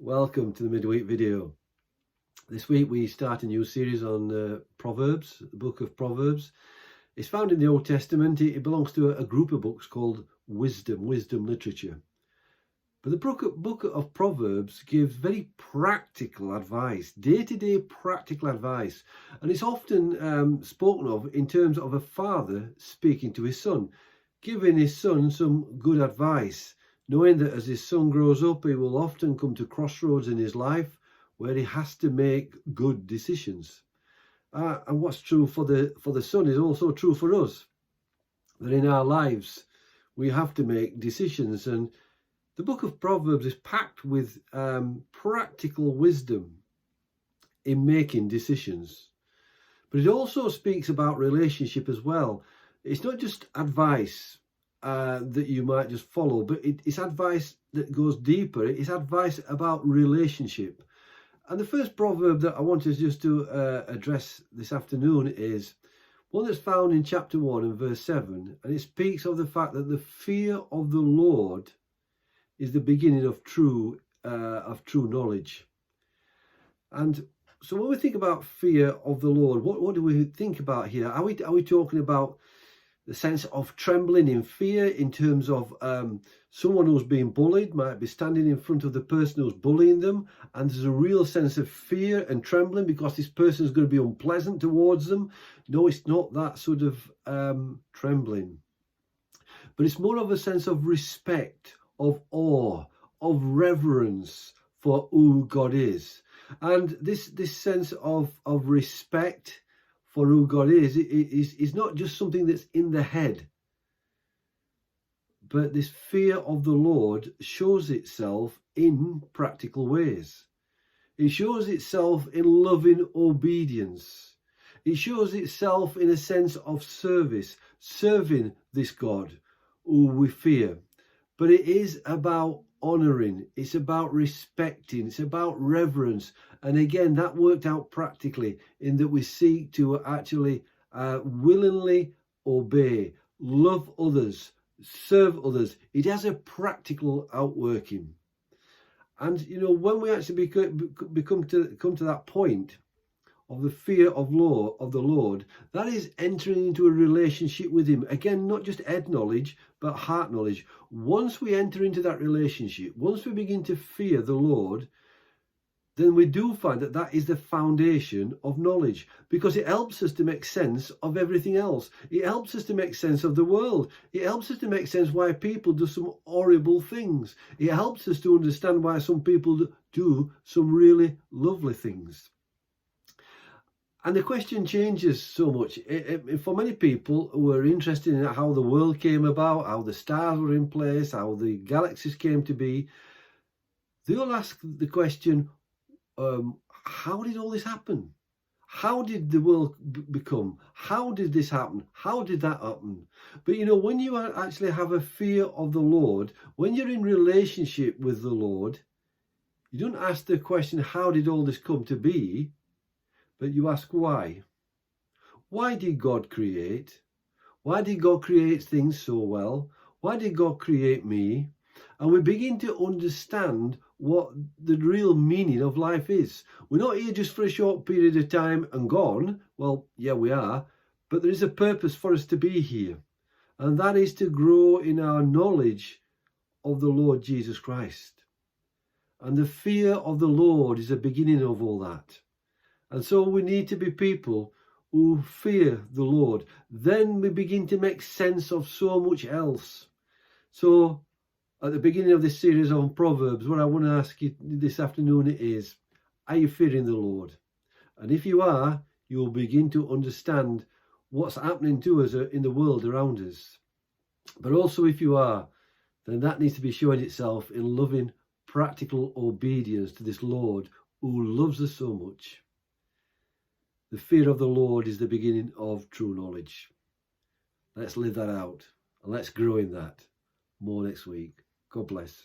Welcome to the midweek video. This week we start a new series on Proverbs, the book of Proverbs. It's found in the Old Testament. It belongs to a group of books called wisdom literature. But the book of Proverbs gives very practical advice, day-to-day practical advice. And it's often spoken of in terms of a father speaking to his son, giving his son some good advice, knowing that as his son grows up, he will often come to crossroads in his life where he has to make good decisions. And what's true for the son is also true for us, that in our lives we have to make decisions. And the book of Proverbs is packed with practical wisdom in making decisions. But it also speaks about relationship as well. It's not just advice that you might just follow, but it's advice that goes deeper. It's advice about relationship. And the first proverb that I want us just to address this afternoon is one that's found in chapter 1 and verse 7, and it speaks of the fact that the fear of the Lord is the beginning of true knowledge. And so when we think about fear of the Lord, what do we think about here? Are we talking about the sense of trembling in fear in terms of someone who's being bullied might be standing in front of the person who's bullying them, and there's a real sense of fear and trembling because this person is going to be unpleasant towards them? No, it's not that sort of trembling. But it's more of a sense of respect, of awe, of reverence for who God is. And this sense of respect for who God is not just something that's in the head, but this fear of the Lord shows itself in practical ways. It shows itself in loving obedience. It shows itself in a sense of service, serving this God who we fear. But it is about honouring, it's about respecting, it's about reverence. And again, that worked out practically in that we seek to actually willingly obey, love others, serve others. It has a practical outworking. And you know, when we actually come to that point of the fear of the Lord, that is entering into a relationship with him. Again, not just head knowledge, but heart knowledge. Once we enter into that relationship, once we begin to fear the Lord, then we do find that that is the foundation of knowledge, because it helps us to make sense of everything else. It helps us to make sense of the world. It helps us to make sense why people do some horrible things. It helps us to understand why some people do some really lovely things. And the question changes so much. For many people who are interested in how the world came about, how the stars were in place, how the galaxies came to be, they'll ask the question, how did all this happen? How did the world become? How did this happen? How did that happen? But you know, when you actually have a fear of the Lord, when you're in relationship with the Lord, you don't ask the question, how did all this come to be? But you ask why. Why did God create? Why did God create things so well? Why did God create me? And we begin to understand what the real meaning of life is. We're not here just for a short period of time and gone. Well, yeah, we are. But there is a purpose for us to be here. And that is to grow in our knowledge of the Lord Jesus Christ. And the fear of the Lord is the beginning of all that. And so we need to be people who fear the Lord. Then we begin to make sense of so much else. So at the beginning of this series on Proverbs, what I want to ask you this afternoon is, are you fearing the Lord? And if you are, you'll begin to understand what's happening to us in the world around us. But also if you are, then that needs to be showing itself in loving, practical obedience to this Lord who loves us so much. The fear of the Lord is the beginning of true knowledge. Let's live that out and let's grow in that. More next week. God bless.